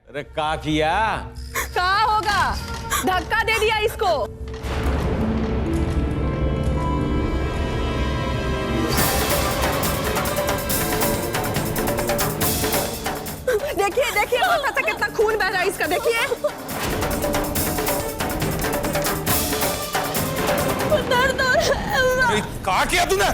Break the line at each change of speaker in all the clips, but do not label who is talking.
अरे क्या किया?
क्या होगा, धक्का दे दिया इसको। देखिए देखिए माथा से कितना खून बह रहा है इसका, देखिए। दर्द हो रहा है।
क्या किया तूने?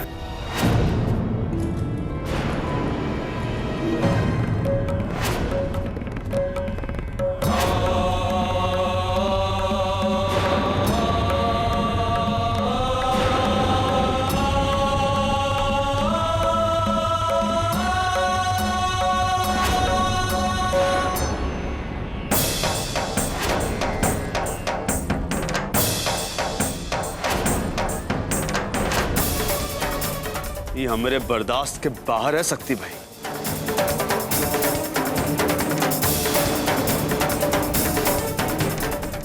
ये हमारे बर्दाश्त के बाहर है शक्ति भाई।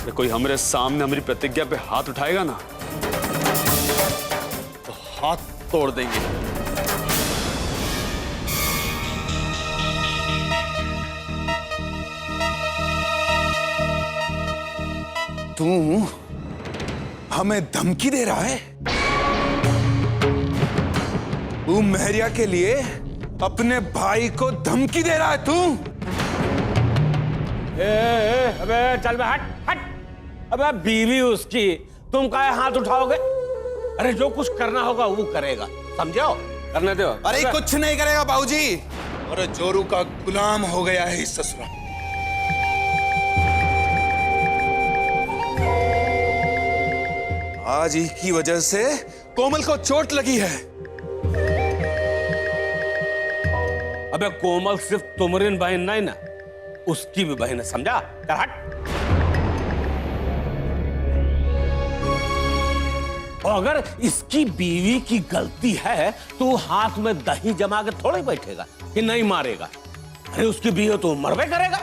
तो कोई हमारे सामने हमारी प्रतिज्ञा पे हाथ उठाएगा ना तो हाथ तोड़ देंगे।
तू हमें धमकी दे रहा है? तू मेहरिया के लिए अपने भाई को धमकी दे रहा है तू?
अबे चल बे, हट हट। अबे बीवी उसकी, तुम काहे हाथ उठाओगे? अरे जो कुछ करना होगा वो करेगा, समझो? करने दो।
अरे कुछ नहीं करेगा बाबूजी। और जोरू का गुलाम हो गया है इस ससुरा। आज ही की वजह से कोमल को चोट लगी है।
अबे कोमल सिर्फ तुम्हारी बहन नहीं ना, उसकी भी बहन है, समझा? कर हट। और अगर इसकी बीवी की गलती है तो हाथ में दही जमा के थोड़े बैठेगा कि नहीं मारेगा। अरे उसकी बीवी तो मरबे करेगा।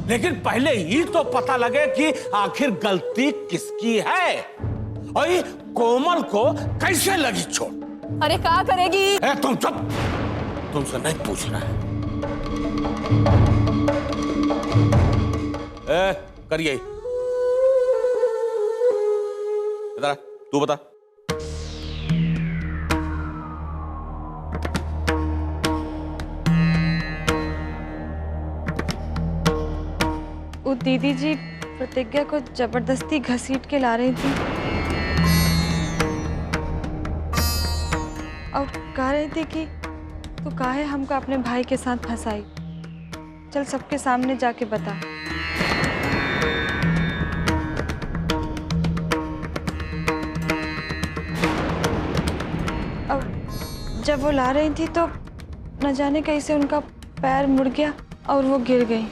लेकिन पहले ही तो पता लगे कि आखिर गलती किसकी है और ये कोमल को कैसे लगी चोट।
अरे क्या करेगी?
तुम चुप, तुमसे नहीं पूछ रहा है। करिए, इधर आ, तू बता।
वो दीदी जी प्रतिज्ञा को जबरदस्ती घसीट के ला रही थी और कह रही थी कि तू काहे हमको अपने भाई के साथ फंसाई, चल सबके सामने जाके बता। और जब वो ला रही थी तो न जाने कैसे उनका पैर मुड़ गया और वो गिर गई।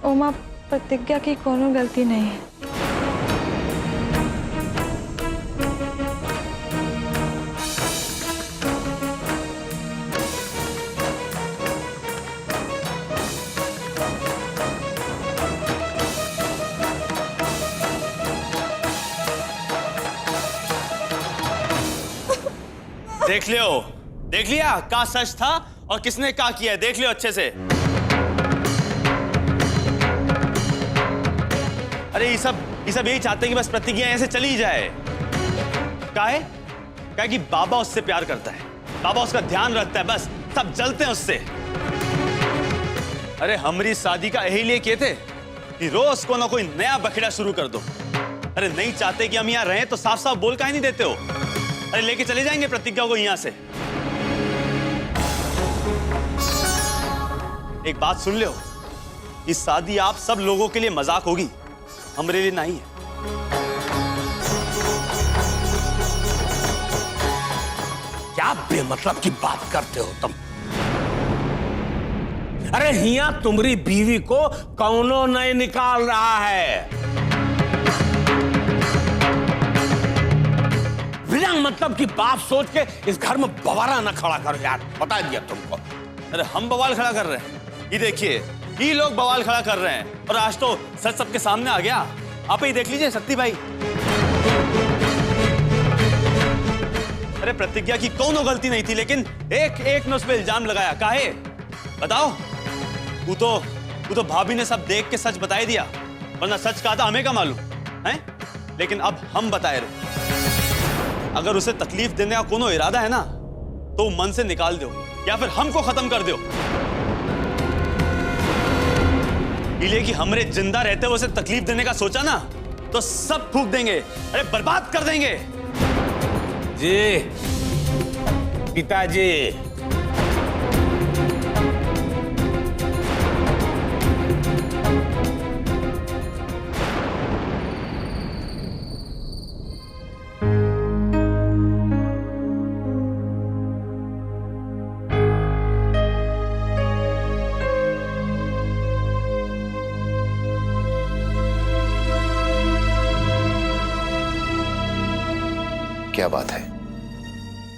ओमा, प्रतिज्ञा की कोनो गलती नहीं है।
देख लियो, देख लिया क्या सच था और किसने क्या किया है, देख लियो अच्छे से। अरे ये सब यही चाहते हैं कि बस प्रतिज्ञा ऐसे चली जाए। काहे कि बाबा उससे प्यार करता है, बाबा उसका ध्यान रखता है, बस सब जलते हैं उससे। अरे हमारी शादी का यही लिए किए थे कि रोज को ना कोई नया बखेड़ा शुरू कर दो। अरे नहीं चाहते कि हम यहाँ रहें तो साफ साफ बोल काहे नहीं देते हो? अरे लेके चले जाएंगे प्रतिज्ञा को यहाँ से। एक बात सुन लो, इस शादी आप सब लोगों के लिए मजाक होगी, हमारे लिए नहीं है।
क्या बेमतलब की बात करते हो तुम? अरे हिया तुम्हारी बीवी को कौनो नहीं निकाल रहा है। बिना मतलब की बात सोच के इस घर में बवाला न खड़ा करो यार, बता दिया तुमको।
अरे हम बवाल खड़ा कर रहे हैं? ये देखिए, ही लोग बवाल खड़ा कर रहे हैं और आज तो सच सबके सामने आ गया। आप ही देख लीजिए शक्ति भाई। अरे प्रतिज्ञा की कोनो गलती नहीं थी, लेकिन एक ने उस पर इल्जाम लगाया। काहे बताओ? तू तो भाभी ने सब देख के सच बता दिया, वरना सच कहा था हमें क्या मालूम है। लेकिन अब हम बताए रहे, अगर उसे तकलीफ देने का कोनो इरादा है ना तो मन से निकाल दो या फिर हमको खत्म कर दो। इसलिए कि हमरे जिंदा रहते हुए उसे तकलीफ देने का सोचा ना तो सब फूंक देंगे, अरे बर्बाद कर देंगे।
जी पिताजी,
क्या बात है?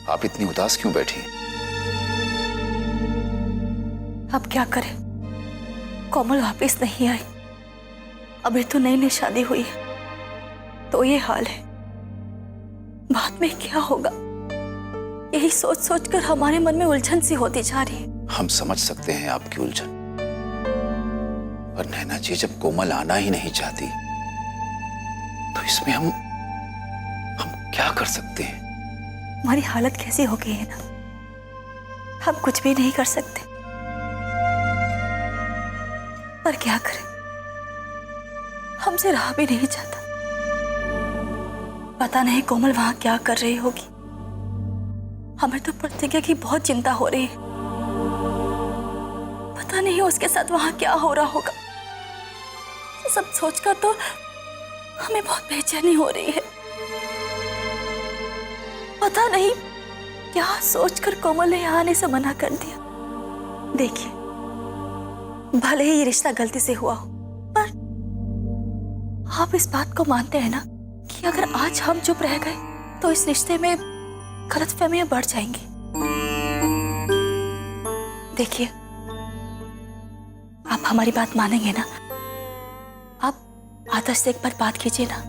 आप इतनी उदास क्यों बैठी?
अब क्या करें, कोमल वापस नहीं आई। अभी तो नई शादी हुई है तो ये हाल है, बाद में क्या होगा यही सोच सोच कर हमारे मन में उलझन सी होती जा रही है।
हम समझ सकते हैं आपकी उलझन, पर नैना जी जब कोमल आना ही नहीं चाहती तो इसमें हम क्या कर सकते हैं?
हमारी हालत कैसी हो गई है ना, हम कुछ भी नहीं कर सकते। पर क्या करें, हमसे रहा भी नहीं जाता। पता नहीं कोमल वहां क्या कर रही होगी। हमें तो प्रतिज्ञा की बहुत चिंता हो रही है। पता नहीं उसके साथ वहां क्या हो रहा होगा। सब सोचकर तो हमें बहुत बेचैनी हो रही है। पता नहीं क्या सोचकर कोमल ने यहाँ आने से मना कर दिया। देखिए, भले ही ये रिश्ता गलती से हुआ हो, पर आप इस बात को मानते हैं ना कि अगर आज हम चुप रह गए तो इस रिश्ते में गलतफहमियां बढ़ जाएंगी। देखिए, आप हमारी बात मानेंगे ना? आप आदर्श से एक बार बात कीजिए ना,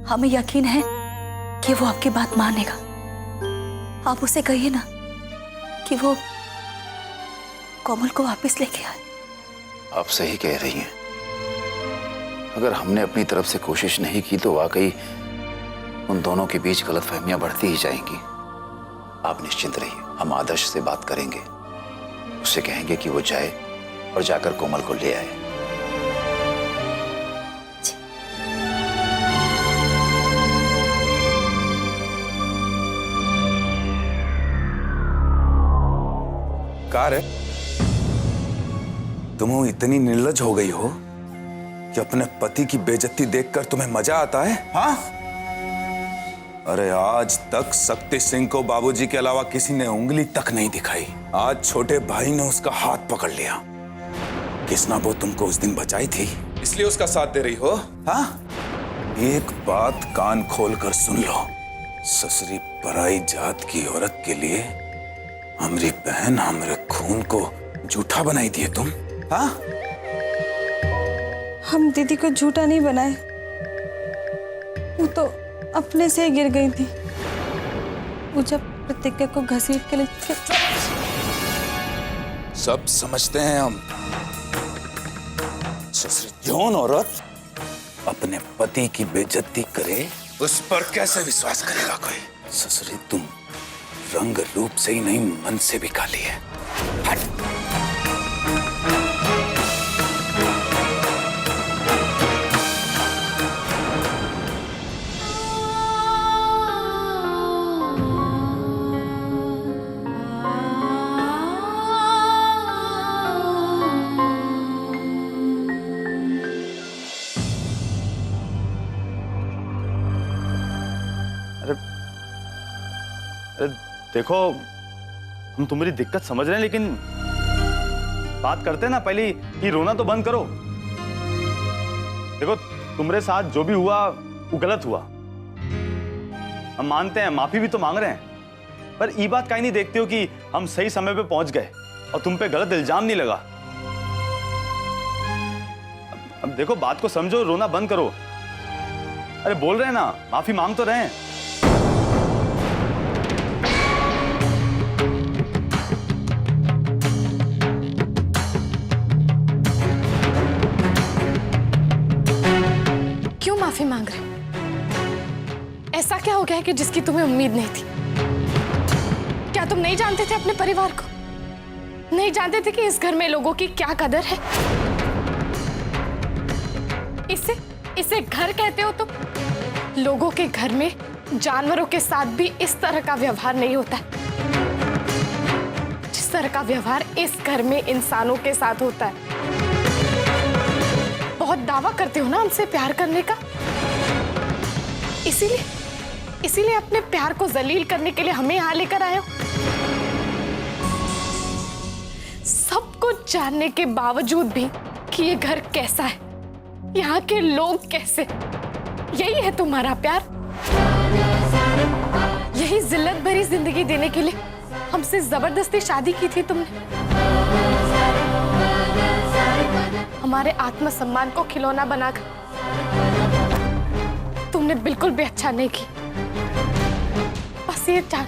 हमें यकीन है कि वो आपकी बात मानेगा। आप उसे कहिए ना कि वो कोमल को वापस लेके आए।
आप सही कह रही हैं। अगर हमने अपनी तरफ से कोशिश नहीं की तो वाकई उन दोनों के बीच गलतफहमियां बढ़ती ही जाएंगी। आप निश्चिंत रहिए, हम आदर्श से बात करेंगे, उससे कहेंगे कि वो जाए और जाकर कोमल को ले आए।
कार है, तुम इतनी निर्लज हो गई हो कि अपने पति की बेइज्जती देखकर तुम्हें मजा आता है? हाँ? अरे आज तक शक्ति सिंह को बाबूजी के अलावा किसी ने उंगली तक नहीं दिखाई। आज छोटे भाई ने उसका हाथ पकड़ लिया। किसना वो तुमको उस दिन बचाई थी, इसलिए उसका साथ दे रही हो? हाँ? एक बात कान खोल कर सुन लो, ससुरी पराई जात की औरत के लिए हमारी बहन हमारे खून को झूठा बनाई दिए तुम। हाँ?
हम दीदी को झूठा नहीं बनाए, वो तो अपने से ही गिर गई थी। वो जब प्रतिज्ञा को घसीट के लिए
सब समझते हैं हम। ससुरी जौन औरत अपने पति की बेइज्जती करे, उस पर कैसे विश्वास करेगा कोई? ससुरी तुम रंग रूप से ही नहीं, मन से भी काली है। हट।
देखो, हम तुम्हारी दिक्कत समझ रहे हैं, लेकिन बात करते ना पहले ही रोना तो बंद करो। देखो, तुम्हारे साथ जो भी हुआ वो गलत हुआ, हम मानते हैं, माफी भी तो मांग रहे हैं, पर ये बात काहे नहीं देखते हो कि हम सही समय पे पहुंच गए और तुम पे गलत इल्जाम नहीं लगा। अब देखो, बात को समझो, रोना बंद करो। अरे बोल रहे हैं ना, माफी मांग तो रहे हैं।
क्यों माफी मांग रहे? ऐसा क्या हो गया है कि जिसकी तुम्हें उम्मीद नहीं थी? क्या तुम नहीं जानते थे अपने परिवार को? नहीं जानते थे कि इस घर में लोगों की क्या कदर है? इसे घर कहते हो तुम? लोगों के घर में जानवरों के साथ भी इस तरह का व्यवहार नहीं होता है, जिस तरह का व्यवहार इस घर में इंसानों के साथ होता है। बहुत दावा करते हो ना हमसे प्यार करने का, इसीलिए अपने प्यार को जलील करने के लिए हमें यहाँ लेकर आए हो। सब कुछ जानने के बावजूद भी कि ये घर कैसा है, यहाँ के लोग कैसे, यही है तुम्हारा प्यार? यही जिल्लत भरी जिंदगी देने के लिए हमसे जबरदस्ती शादी की थी तुमने? हमारे आत्मसम्मान को खिलौना बनाकर तुमने बिल्कुल भी अच्छा नहीं की। बस ये जान,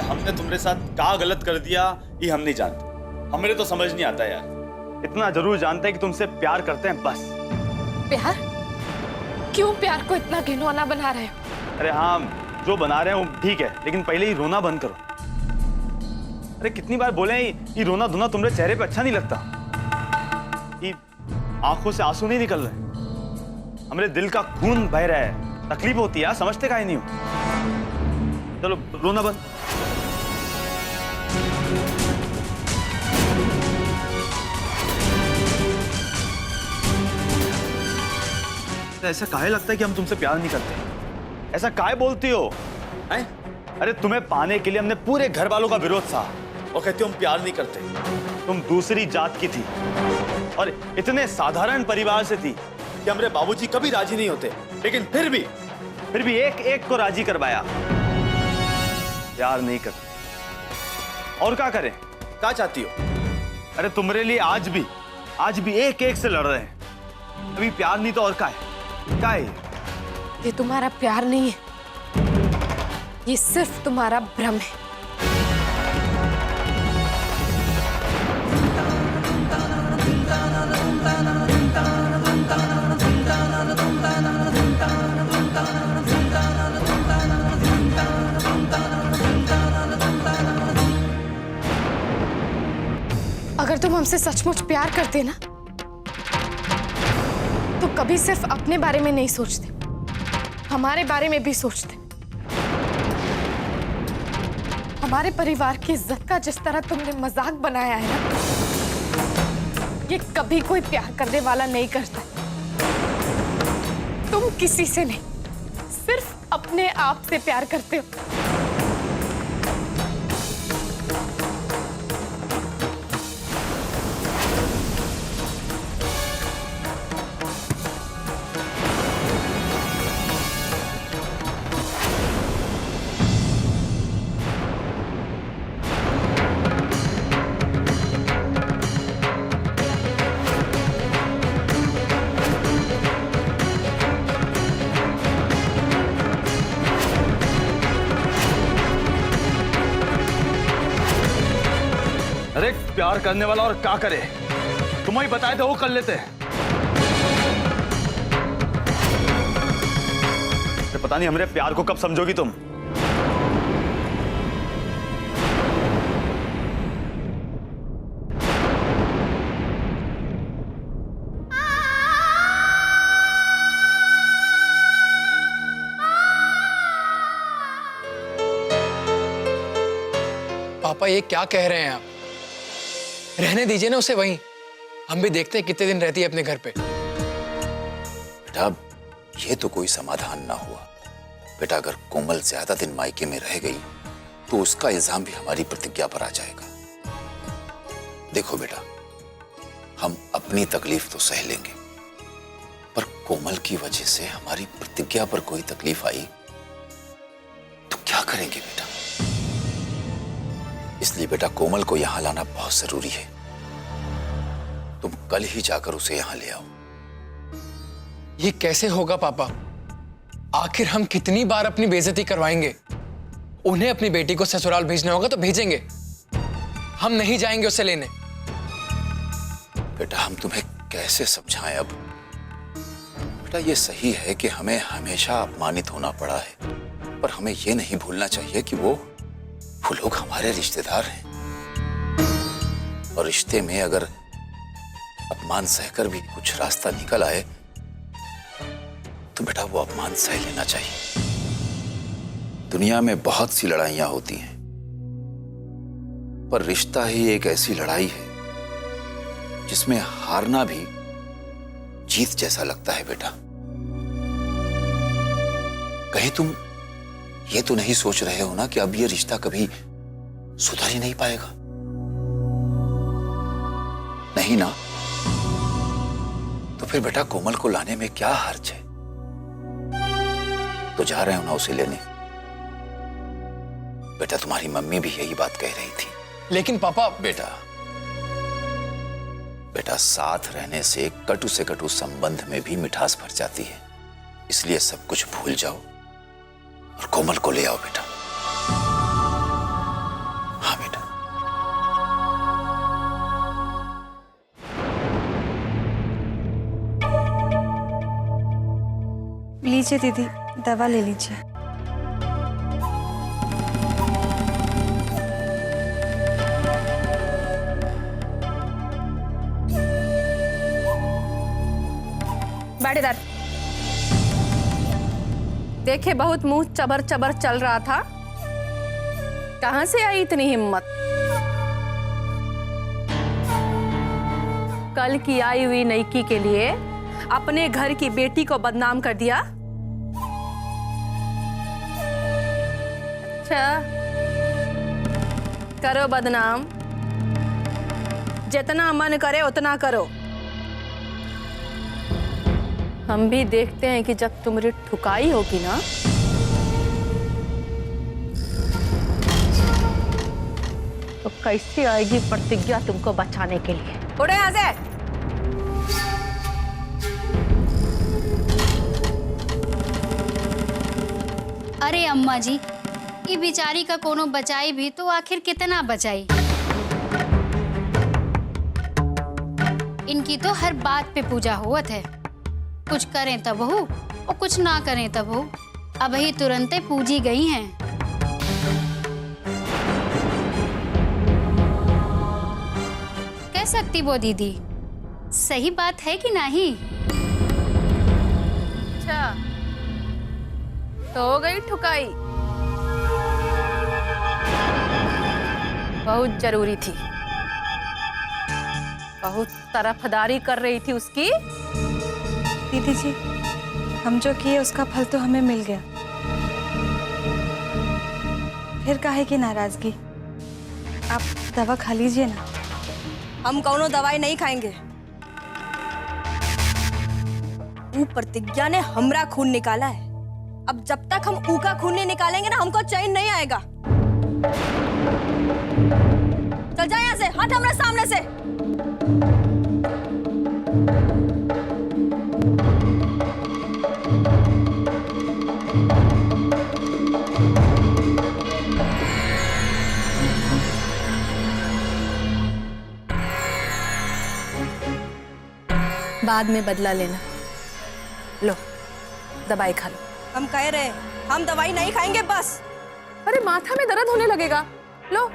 हमने तुम्हारे साथ क्या गलत कर दिया ये हम नहीं जानते। हमें तो समझ नहीं आता यार। इतना जरूर जानते हैं कि तुमसे प्यार करते हैं, बस।
प्यार? क्यों प्यार को इतना घिनौना बना रहे हो?
अरे हाँ, जो बना रहे हैं वो ठीक है, लेकिन पहले ही रोना बंद करो। अरे कितनी बार बोले ये रोना धोना तुम्हारे चेहरे पे अच्छा नहीं लगता। ये आंखों से आंसू नहीं निकल रहे, हमारे दिल का खून बह रहा है। तकलीफ होती है, समझते काहे नहीं हो? चलो रोना बंद। ऐसा काहे लगता है कि हम तुमसे प्यार नहीं करते? ऐसा काहे बोलती हो? हैं? अरे तुम्हें पाने के लिए हमने पूरे घर वालों का विरोध सहा और कहते हो हम प्यार नहीं करते। तुम दूसरी जात की थी और इतने साधारण परिवार से थी कि हमारे बाबूजी कभी राजी नहीं होते, लेकिन फिर भी एक एक को राजी करवाया। प्यार नहीं करते और क्या करें? क्या चाहती हो? अरे तुम्हारे लिए आज भी एक एक से लड़ रहे हैं। अभी प्यार नहीं तो और क्या है? क्या है
ये? तुम्हारा प्यार नहीं है, ये सिर्फ तुम्हारा भ्रम है। अगर तुम हमसे सचमुच प्यार करते ना तो कभी सिर्फ अपने बारे में नहीं सोचते, हमारे बारे में भी सोचते। हमारे परिवार की इज्जत का जिस तरह तुमने मजाक बनाया है ना, ये कभी कोई प्यार करने वाला नहीं करता। तुम किसी से नहीं, सिर्फ अपने आप से प्यार करते हो।
अरे प्यार करने वाला और क्या करे? तुम्हें बताए थे वो कर लेते। पता नहीं हमारे प्यार को कब समझोगी तुम।
पापा ये क्या कह रहे हैं आप? रहने दीजिए ना उसे वहीं, हम भी देखते हैं कितने दिन रहती है अपने घर पे।
बेटा ये तो कोई समाधान ना हुआ। बेटा अगर कोमल ज्यादा दिन मायके में रह गई तो उसका इल्जाम भी हमारी प्रतिज्ञा पर आ जाएगा। देखो बेटा, हम अपनी तकलीफ तो सह लेंगे, पर कोमल की वजह से हमारी प्रतिज्ञा पर कोई तकलीफ आई तो क्या करेंगे बेटा? इसलिए बेटा कोमल को यहां लाना बहुत जरूरी है। तुम कल ही जाकर उसे यहां ले आओ।
ये कैसे होगा पापा? आखिर हम कितनी बार अपनी बेइज्जती करवाएंगे? उन्हें अपनी बेटी को ससुराल भेजना होगा तो भेजेंगे, हम नहीं जाएंगे उसे लेने।
बेटा हम तुम्हें कैसे समझाएं अब? बेटा ये सही है कि हमें हमेशा अपमानित होना पड़ा है, पर हमें ये नहीं भूलना चाहिए कि वो लोग हमारे रिश्तेदार हैं, और रिश्ते में अगर अपमान सहकर भी कुछ रास्ता निकल आए तो बेटा वो अपमान सह लेना चाहिए। दुनिया में बहुत सी लड़ाइयां होती हैं, पर रिश्ता ही एक ऐसी लड़ाई है जिसमें हारना भी जीत जैसा लगता है बेटा। कहीं तुम ये तो नहीं सोच रहे हो ना कि अब ये रिश्ता कभी सुधर ही नहीं पाएगा? नहीं ना? तो फिर बेटा कोमल को लाने में क्या हर्ज है? तो जा रहे हो ना उसे लेने? बेटा तुम्हारी मम्मी भी यही बात कह रही थी।
लेकिन पापा
बेटा साथ रहने से कटु से कटु संबंध में भी मिठास भर जाती है, इसलिए सब कुछ भूल जाओ और कोमल को ले आओ बेटा। हाँ बेटा।
लीजिए दीदी, दवा ले लीजिए।
बैठेदार देखे, बहुत मुंह चबर चबर चल रहा था, कहां से आई इतनी हिम्मत? कल की आई हुई नईकी के लिए अपने घर की बेटी को बदनाम कर दिया। अच्छा करो बदनाम, जितना मन करे उतना करो। हम भी देखते हैं कि जब तुम्हारी ठुकाई होगी ना तो कैसे आएगी प्रतिज्ञा तुमको बचाने के लिए। उड़े यहाँ से।
अरे अम्मा जी, ये बेचारी का कोनो बचाई भी तो आखिर कितना बचाई? इनकी तो हर बात पे पूजा होवत है, कुछ करें तब हो और कुछ ना करें तब हो। अब ही तुरंते पूजी गई हैं। कह सकती वो दीदी, सही बात है कि नहीं?
अच्छा तो हो गई ठुकाई, बहुत जरूरी थी, बहुत तरफदारी कर रही थी उसकी।
दीदी जी, हम जो किए उसका फल तो हमें मिल गया, फिर काहे की नाराजगी? आप दवा खा लीजिए ना।
हम कौनो दवाई नहीं खाएंगे। ऊ प्रतिज्ञा ने हमरा खून निकाला है, अब जब तक हम ऊ का खून नहीं निकालेंगे ना हमको चैन नहीं आएगा। चल जा यहाँ से, हट हमरा सामने से। बाद में बदला लेना। लो दवाई खा लो। हम कह रहे हैं हम दवाई नहीं खाएंगे बस। अरे माथा में दर्द होने लगेगा, लो।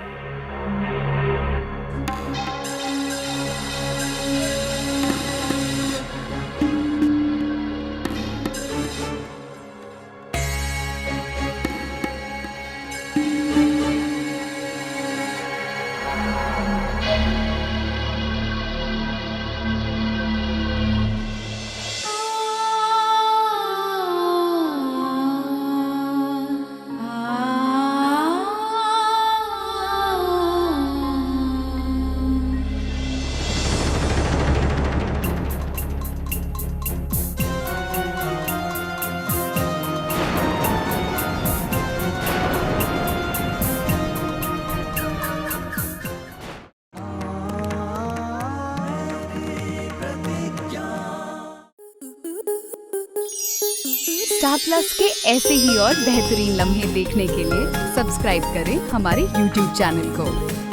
स्टार प्लस के ऐसे ही और बेहतरीन लम्हे देखने के लिए सब्सक्राइब करें हमारे YouTube चैनल को।